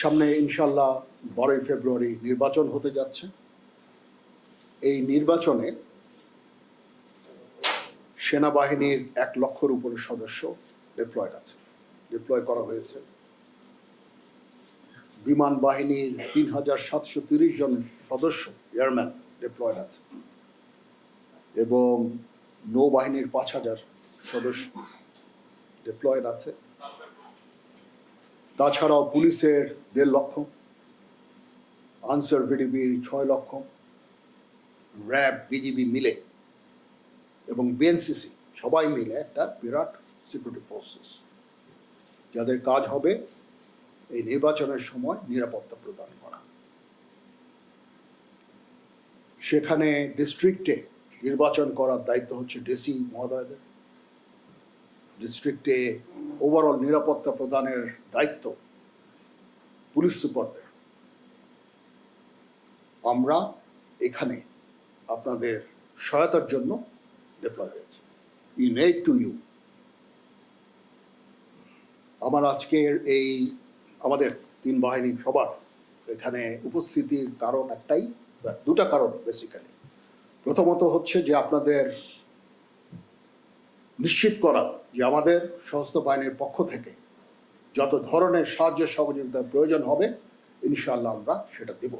সামনে ইনশাল্লাহ 12ই ফেব্রুয়ারি নির্বাচন হতে যাচ্ছে। এই নির্বাচনে সেনাবাহিনীর 1 লক্ষের উপরে সদস্য ডিপ্লয় করা হয়েছে। বিমান বাহিনীর 3730 জন সদস্য এয়ারম্যান ডিপ্লয়েড আছে এবং নৌবাহিনীর 5000 সদস্য ডিপ্লয়েড আছে। তাছাড়াও পুলিশের 1.5 লক্ষ, আনসার ভিডিবির 6 লক্ষ, র্যাব, বিজিবি মিলে এবং বিএনসিসি সবাই মিলে একটা বিরাট সিকিউরিটি ফোর্সেস, যাদের কাজ হবে এই নির্বাচনের সময় নিরাপত্তা প্রদান করা। সেখানে ডিস্ট্রিক্টে নির্বাচন করার দায়িত্ব হচ্ছে ডিসি মহোদয়দের। ডিস্ট্রিক্টে ওভারঅল নিরাপত্তা প্রদানের দায়িত্ব পুলিশ সুপারদের। আমরা এখানে আপনাদের সহায়তার জন্য ডিপ্লয় হয়েছি। We need to you. আমার আজকের এই আমাদের 3 বাহিনী সবার এখানে উপস্থিতির কারণ একটাই, দুটা কারণ বেসিক্যালি। প্রথমত হচ্ছে যে আপনাদের নিশ্চিত করা যে আমাদের সশস্ত্র বাহিনীর পক্ষ থেকে যত ধরনের সাহায্য সহযোগিতার প্রয়োজন হবে ইনশাআল্লাহ আমরা সেটা দেব।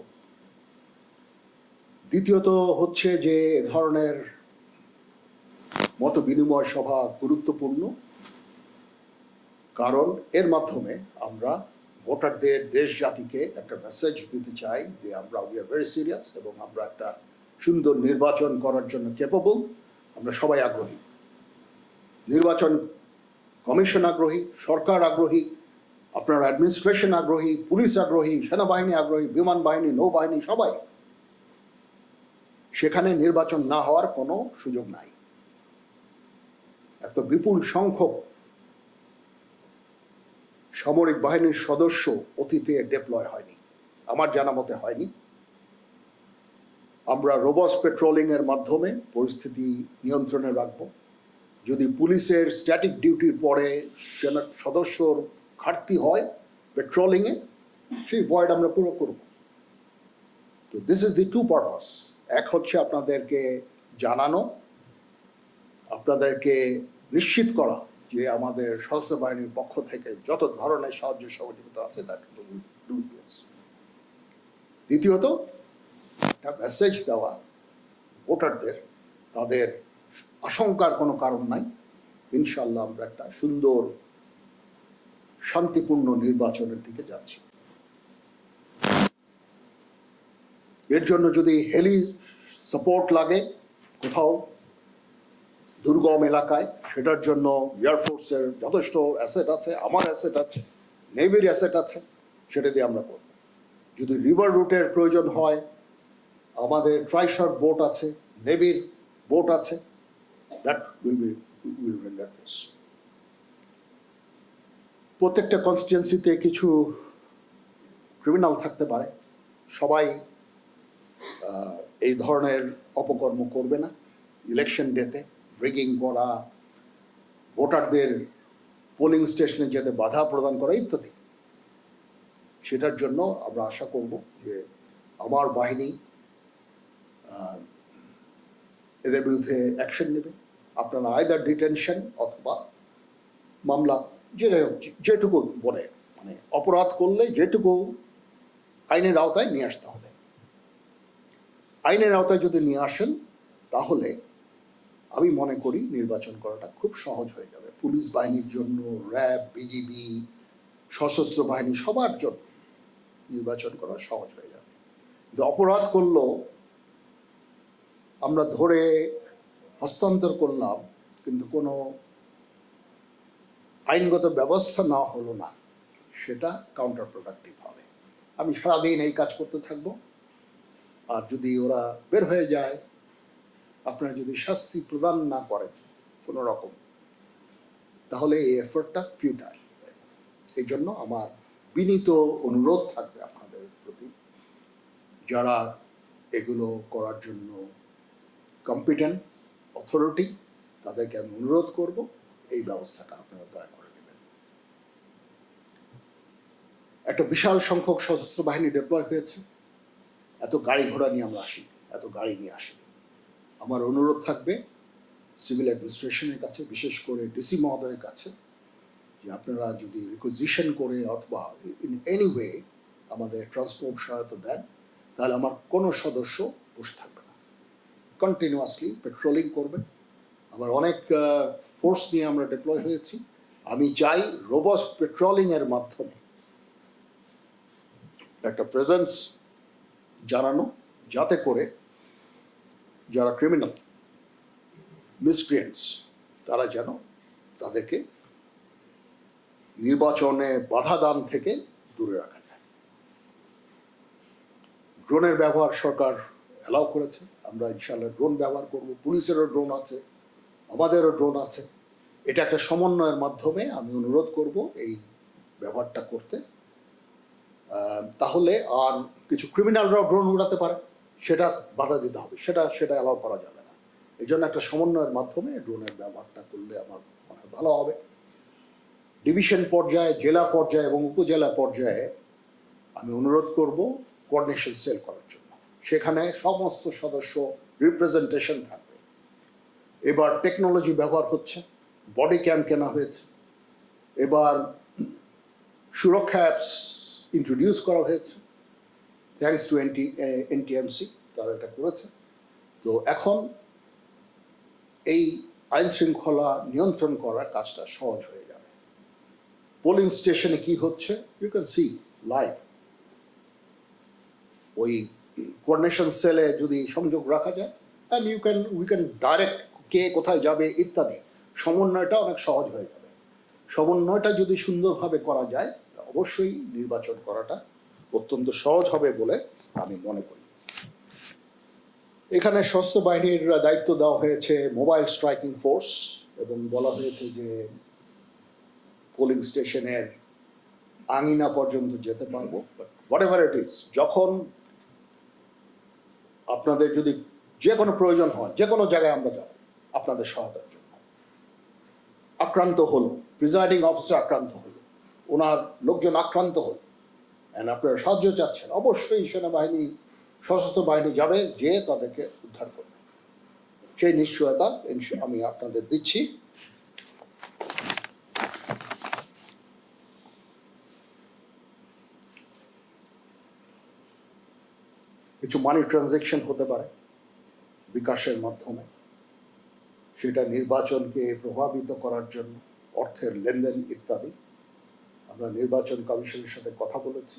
দ্বিতীয়ত হচ্ছে যে এ ধরনের মত বিনিময় সভা গুরুত্বপূর্ণ, কারণ এর মাধ্যমে আমরা ভোটারদের, দেশ জাতিকে একটা মেসেজ দিতে চাই যে আমরা উই আর ভেরি সিরিয়াস এবং আমরা একটা সুন্দর নির্বাচন করার জন্য ক্যাপেবল। আমরা সবাই আগ্রহী, নির্বাচন কমিশন আগ্রহী, সরকার আগ্রহী, আপনার অ্যাডমিনিস্ট্রেশন আগ্রহী, পুলিশ আগ্রহী, সেনাবাহিনী আগ্রহী, বিমান বাহিনী, নৌবাহিনী, সবাই। সেখানে নির্বাচন না হওয়ার কোনো সুযোগ নাই। এত বিপুল সংখ্যক সামরিক বাহিনীর সদস্য অতীতে ডিপ্লয় হয়নি, আমার জানা মতে হয়নি। আমরা রোবস্ট পেট্রোলিং এর মাধ্যমে পরিস্থিতি নিয়ন্ত্রণে রাখব। যদি পুলিশের স্ট্যাটিক ডিউটির পরে সেনা সদস্যর ঘাটতি হয় পেট্রোলিংয়ে, সেই ভয়েড আমরা পুরো করব। তো this is the two purpose. এক হচ্ছে আপনাদেরকে জানানো, আপনাদেরকে নিশ্চিত করা যে আমাদের সশস্ত্র বাহিনীর পক্ষ থেকে যত ধরনের সাহায্য সহযোগিতা আছে তার। দ্বিতীয়ত একটা মেসেজ দেওয়া ভোটারদের, তাদের আশঙ্কার কোনো কারণ নাই, ইনশাল্লাহ আমরা একটা সুন্দর শান্তিপূর্ণ নির্বাচনের দিকে যাচ্ছি। এর জন্য যদি হেলি সাপোর্ট লাগে কোথাও দুর্গম এলাকায়, সেটার জন্য এয়ারফোর্সের যথেষ্ট অ্যাসেট আছে, আমার অ্যাসেট আছে, নেভির অ্যাসেট আছে, সেটা দিয়ে আমরা করব। যদি রিভার রুটের প্রয়োজন হয়, আমাদের ট্রাইশার্ট বোট আছে, নেভির বোট আছে, দ্যাট উইল রেন্ডার দিস। প্রত্যেকটা কনস্টিটুয়েন্সিতে কিছু ক্রিমিনাল থাকতে পারে, সবাই এই ধরনের অপকর্ম করবে না। ইলেকশন ডেতে রিগিং করা, ভোটারদের পোলিং স্টেশনে যেতে বাধা প্রদান করা ইত্যাদি, সেটার জন্য আমরা আশা করব যে আমার বাহিনী এদের বিরুদ্ধে অ্যাকশন নেবে। আপনারা আইদার ডিটেনশন অথবা মামলা, যেটুকু বলে, মানে অপরাধ করলে যেটুকু আইনের আওতায় নিয়ে আসতে হবে। আইনের আওতায় যদি নিয়ে আসেন তাহলে আমি মনে করি নির্বাচন করাটা খুব সহজ হয়ে যাবে পুলিশ বাহিনীর জন্য, র্যাব, বিজিবি, সশস্ত্র বাহিনী, সবার জন্য নির্বাচন করা সহজ হয়ে যাবে। কিন্তু অপরাধ করলেও আমরা ধরে হস্তান্তর করলাম কিন্তু কোনো আইনগত ব্যবস্থা না হলো না, সেটা কাউন্টার প্রোডাক্টিভ হবে। আমি সারাদিন এই কাজ করতে থাকবো, আর যদি ওরা বের হয়ে যায়, আপনারা যদি শাস্তি প্রদান না করেন কোনো রকম, তাহলে এই এফোর্টটা ফিউটাইল। এই জন্য আমার বিনীত অনুরোধ থাকবে আপনাদের প্রতি, যারা এগুলো করার জন্য কম্পিটেন্ট অথরিটি, তাদেরকে আমি অনুরোধ করব এই ব্যবস্থাটা আপনারা দয়া করে নেবেন। একটা বিশাল সংখ্যক সশস্ত্র বাহিনী ডিপ্লয় হয়েছে। এত গাড়ি ঘোড়া নিয়ে আমরা আসিনি, এত গাড়ি নিয়ে আসিনি। আমার অনুরোধ থাকবে সিভিল অ্যাডমিনিস্ট্রেশনের কাছে, বিশেষ করে ডিসি মহোদয়ের কাছে, যে আপনারা যদি রিকুইজিশন করে অথবা ইন এনি ওয়ে আমাদের ট্রান্সপোর্ট সহায়তা দেন, তাহলে আমার কোনো সদস্য বসে থাকবে না, কন্টিনিউয়াসলি পেট্রোলিং করবে। আবার অনেক ফোর্স নিয়ে আমরা ডিপ্লয় হয়েছি। আমি চাই রোবস্ট পেট্রোলিংয়ের মাধ্যমে একটা প্রেজেন্স জানানো, যাতে করে যারা ক্রিমিনাল মিসক্রিয়েন্টস তারা যেন তাদেরকে নির্বাচনে বাধা দান থেকে দূরে রাখা যায়। ড্রোনের ব্যবহার সরকার অ্যালাউ করেছে, আমরা ইনশাআল্লাহ ড্রোন ব্যবহার করব। পুলিশেরও ড্রোন আছে, আমাদেরও ড্রোন আছে। এটা একটা সমন্বয়ের মাধ্যমে আমি অনুরোধ করব এই ব্যবহারটা করতে। তাহলে আর কিছু ক্রিমিনালরাও ড্রোন উড়াতে পারে, সেটা বাধা দিতে হবে, সেটা অ্যালাউ করা যাবে না। এই জন্য একটা সমন্বয়ের মাধ্যমে ড্রোনের ব্যবহারটা করলে আমার মনে হয় ভালো হবে। ডিভিশন পর্যায়ে, জেলা পর্যায়ে এবং উপজেলা পর্যায়ে আমি অনুরোধ করব কোঅর্ডিনেশন সেল করার জন্য। সেখানে সমস্ত সদস্য রিপ্রেজেন্টেশন থাকবে। এবার টেকনোলজি ব্যবহার হচ্ছে, বডি ক্যাম কেনা হয়েছে, এবার সুরক্ষা অ্যাপস ইন্ট্রোডিউস করা হয়েছে, থ্যাঙ্কস টু এনটিএমসি, তারা এটা করেছে। তো এখন এই আইন শৃঙ্খলা নিয়ন্ত্রণ করার কাজটা সহজ হয়ে যাবে। পোলিং স্টেশনে কি হচ্ছে ইউ ক্যান সি লাইভ। ওই কোঅর্ডিনেশন সেলে যদি সংযোগ রাখা যায়, অ্যান্ড উই ক্যান ডাইরেক্ট কে কোথায় যাবে ইত্যাদি, সমন্বয়টা অনেক সহজ হয়ে যাবে। সমন্বয়টা যদি সুন্দরভাবে করা যায়, অবশ্যই নির্বাচন করাটা অত্যন্ত সহজ হবে বলে আমি মনে করি। এখানে সশস্ত্র বাহিনীর দায়িত্ব দেওয়া হয়েছে মোবাইল স্ট্রাইকিং ফোর্স, এবং বলা হয়েছে যে পোলিং স্টেশনের আঙিনা পর্যন্ত যেতে পারবো। হোয়াট এভার ইট ইজ, যখন আপনাদের যদি যে কোনো প্রয়োজন হয়, যে কোনো জায়গায় আমরা যাব আপনাদের সহায়তার জন্য। আক্রান্ত হলো, প্রিজাইডিং অফিসার আক্রান্ত হলো, ওনার লোকজন আক্রান্ত হলো, অ্যান্ড আপনারা সাহায্য চাচ্ছেন, অবশ্যই সেনাবাহিনী, সশস্ত্র বাহিনী যাবে, যে তাদেরকে উদ্ধার করবে। সেই নিশ্চয়তা আমি আপনাদের দিচ্ছি। কিছু মানি ট্রানজ্যাকশন হতে পারে বিকাশের মাধ্যমে, সেটা নির্বাচনকে প্রভাবিত করার জন্য, অর্থের লেনদেন ইত্যাদি। আমরা নির্বাচন কমিশনের সাথে কথা বলেছি,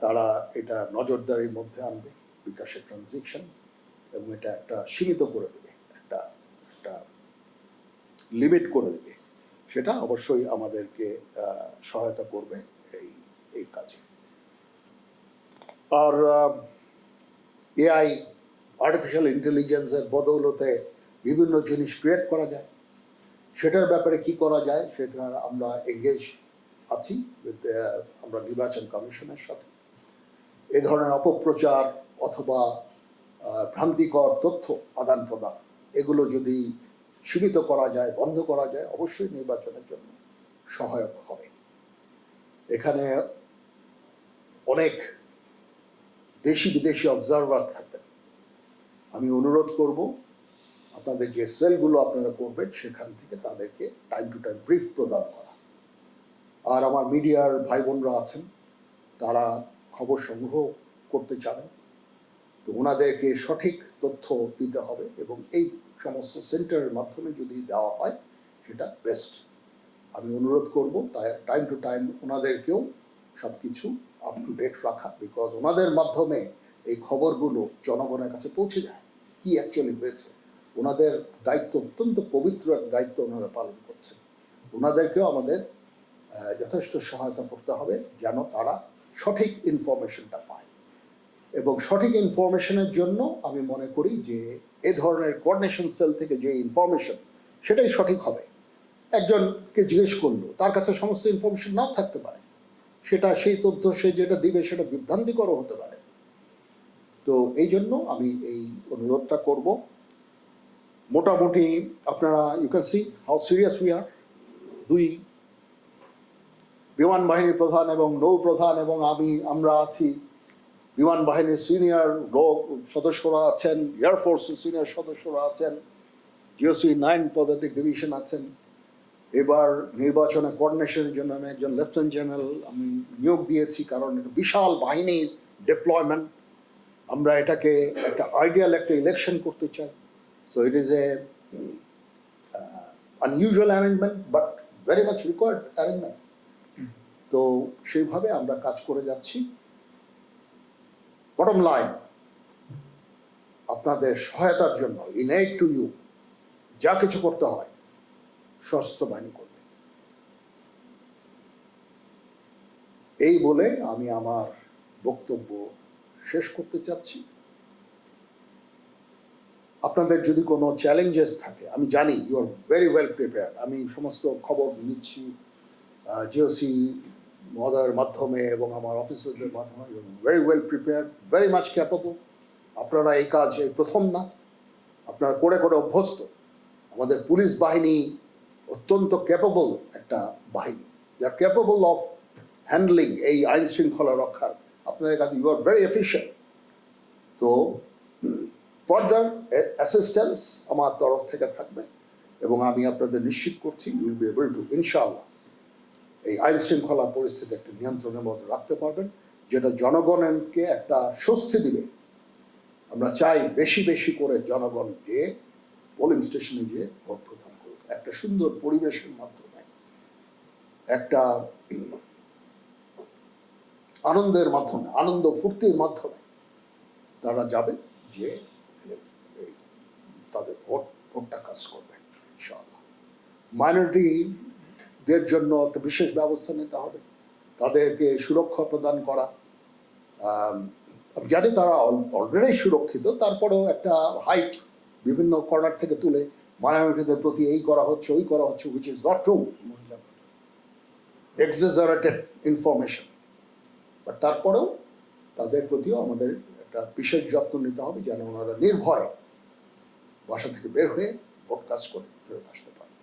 তারা এটা নজরদারির মধ্যে আনবে বিকাশের ট্রানজ্যাকশন, এবং এটা একটা সীমিত করে দেবে, একটা লিমিট করে দেবে। সেটা অবশ্যই আমাদেরকে সহায়তা করবে এই কাজে। আর এআই, আর্টিফিশিয়াল ইন্টেলিজেন্সের বদৌলতে বিভিন্ন জিনিস ক্রিয়েট করা যায়, সেটার ব্যাপারে কি করা যায় সেটা আমরা এঙ্গেজ আছি আমরা নির্বাচন কমিশনের সাথে। এ ধরনের অপপ্রচার অথবা ভ্রান্তিকর তথ্য আদান প্রদান, এগুলো যদি সীমিত করা যায়, বন্ধ করা যায়, অবশ্যই নির্বাচনের জন্য সহায়ক হবে। এখানে অনেক দেশি বিদেশি অবজারভার থাকবেন। আমি অনুরোধ করব আপনাদের যে সেলগুলো আপনারা করবেন, সেখান থেকে তাদেরকে টাইম টু টাইম ব্রিফ প্রদান করা। আর আমার মিডিয়ার ভাই বোনরা আছেন, তারা খবর সংগ্রহ করতে চান, তো ওনাদেরকে সঠিক তথ্য দিতে হবে, এবং এই সমস্ত সেন্টারের মাধ্যমে যদি দেওয়া হয় সেটা বেস্ট। আমি অনুরোধ করব তাই টাইম টু টাইম ওনাদেরকেও সব কিছু আপ টু ডেট রাখা, বিকজ ওনাদের মাধ্যমে এই খবরগুলো জনগণের কাছে পৌঁছে যায়, কি অ্যাকচুয়ালি হয়েছে। ওনাদের দায়িত্ব অত্যন্ত পবিত্র এক দায়িত্ব ওনারা পালন করছেন। ওনাদেরকেও আমাদের যথেষ্ট সহায়তা করতে হবে যেন তারা সঠিক ইনফরমেশনটা পায়। এবং সঠিক ইনফরমেশনের জন্য আমি মনে করি যে এ ধরনের কোঅর্ডিনেশন সেল থেকে যে ইনফরমেশন, সেটাই সঠিক হবে। একজনকে জিজ্ঞেস করলো, তার কাছে সমস্ত ইনফরমেশন নাও থাকতে পারে, সেটা সেই তথ্য সে যেটা দিবে সেটা বিভ্রান্তিকরও হতে পারে। তো এই জন্য আমি এই অনুরোধটা করব। মোটামুটি আপনারা you can see how serious we are. 2 বিমান বাহিনী প্রধান এবং নৌ প্রধান এবং আমরা আছি, বিমান বাহিনীর সিনিয়র সদস্যরা আছেন, এয়ারফোর্সের সিনিয়র সদস্যরা আছেন, জিওসি 9 পদাতিক ডিভিশন আছেন। এবার নির্বাচনে কোঅর্ডিনেশনের জন্য আমি একজন লেফটেন্যান্ট জেনারেল আমি নিয়োগ দিয়েছি, কারণ এটা বিশাল বাহিনীর ডিপ্লয়মেন্ট। আমরা এটাকে একটা আইডিয়াল একটা ইলেকশন করতে চাই। So it is a unusual arrangement but very much required arrangement. তো সেইভাবে আমরা কাজ করে যাচ্ছি। বটম লাইন, আপনাদের সহায়তার জন্য ইন এইড টু ইউ যা কিছু করতে হয় সশস্ত্র বাহিনী করবে। এই বলে আমি আমার বক্তব্য শেষ করতে চাচ্ছি। আপনাদের যদি কোনো চ্যালেঞ্জেস থাকে, আমি জানি you are very well prepared. আমি সমস্ত খবর নিচ্ছি জিওসি মহোদয়ের মাধ্যমে এবং আমার অফিসারদের মাধ্যমে, you are very well prepared, very much capable. আপনারা এই কাজ এই প্রথম না, আপনারা করে করে অভ্যস্ত। আমাদের পুলিশ বাহিনী অত্যন্ত ক্যাপেবল একটা বাহিনী, দে আর ক্যাপেবল অফ হ্যান্ডলিং এই আইন শৃঙ্খলা রক্ষার। আপনাদের কাছে ইউ আর ভেরি এফিশিয়েন্ট। তো ফার্দার অ্যাসিস্ট্যান্স আমার তরফ থেকে থাকবে এবং আমি আপনাদের নিশ্চিত করছি ইউল বি এবল টু ইনশাআল্লাহ এই আইন শৃঙ্খলা পরিস্থিতি একটা নিয়ন্ত্রণের মধ্যে রাখতে পারবেন, যেটা জনগণকে একটা স্বস্তি দিবে। আমরা চাই বেশি বেশি করে জনগণ গিয়ে পোলিং স্টেশনে গিয়ে ভোট প্রদান করুক, একটা সুন্দর পরিবেশের মাধ্যমে, একটা আনন্দের মাধ্যমে, আনন্দ ফুর্তির মাধ্যমে তারা যাবে, যে তাদের ভোটটা কাজ করবে ইনশাআল্লাহ। মাইনরিটিদের জন্য একটা বিশেষ ব্যবস্থা নিতে হবে, তাদেরকে সুরক্ষা প্রদান করা। জানি তারা অলরেডি সুরক্ষিত, তারপরেও একটা হাইট বিভিন্ন কর্নার থেকে তুলে মাইনরিটিদের প্রতি এই করা হচ্ছে ওই করা হচ্ছে, which is not true, exaggerated information. But তারপরেও তাদের প্রতিও আমাদের একটা বিশেষ যত্ন নিতে হবে, যেন ওনারা নির্ভয় বাসা থেকে বের হয়ে ভোট কাজ করে ফেরত আসতে পারে।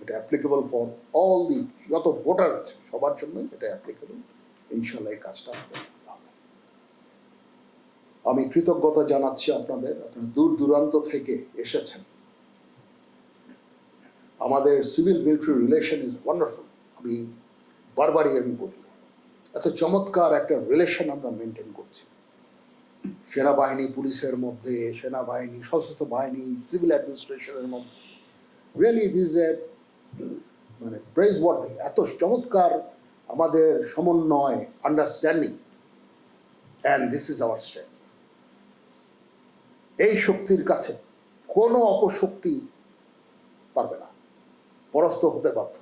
এটা অ্যাপ্লিকেবল ফর অল দি, যত ভোটার আছে সবার জন্য এটা অ্যাপ্লিকেবল। ইনশাল্লাহ এই কাজটা হবে। আমি কৃতজ্ঞতা জানাচ্ছি আপনাদের, আপনারা দূর দূরান্ত থেকে এসেছেন। আমাদের civil military relation is wonderful. আমি বারবারই আমি বলি, এত চমৎকার একটা রিলেশন আমরা মেনটেন করছি সেনাবাহিনী পুলিশের মধ্যে, সেনাবাহিনী সশস্ত্র বাহিনী সিভিল অ্যাডমিনিস্ট্রেশনের মধ্যে। রিয়েলি দিস এ মানে প্রেজ ওয়ার্দি, এত চমৎকার আমাদের সমন্বয়, understanding, and this is our strength. এই শক্তির কাছে কোনো অপশক্তি পারবে না, পরাস্ত হতে বাধ্য।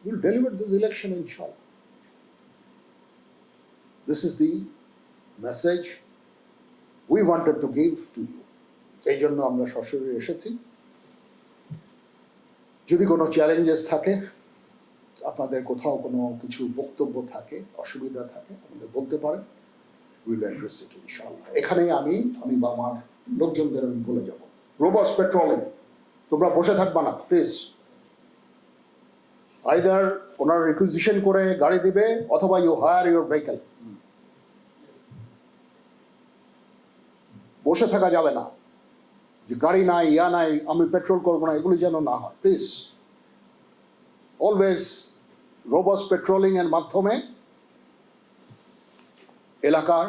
We'll deliver this election inshallah. This is the message we wanted to give to you. এই জন্য আমরা সশরীরে এসেছি। যদি কোনো চ্যালেঞ্জেস থাকে, আপনাদের কোথাও কোনো কিছু বক্তব্য থাকে, অসুবিধা থাকে, আমাদের বলতে পারেন। উইল অ্যাড্রেস ইট ইনশাআল্লাহ। এখানেই আমি বা আমার লোকজনদের আমি বলে যাব, রোবস পেট্রোলিং, তোমরা বসে থাকবা না প্লিজ। আইদার ওনার রিকুইজিশন করে গাড়ি দিবে, অথবা ইউ হায়ার ইউর ভেহিকল। বসে থাকা যাবে না, যে গাড়ি নাই, ইয়া নাই, আমি পেট্রোল করবো না, এগুলি যেন না হয় প্লিজ। অলওয়েজ রোবস পেট্রোলিং এর মাধ্যমে এলাকার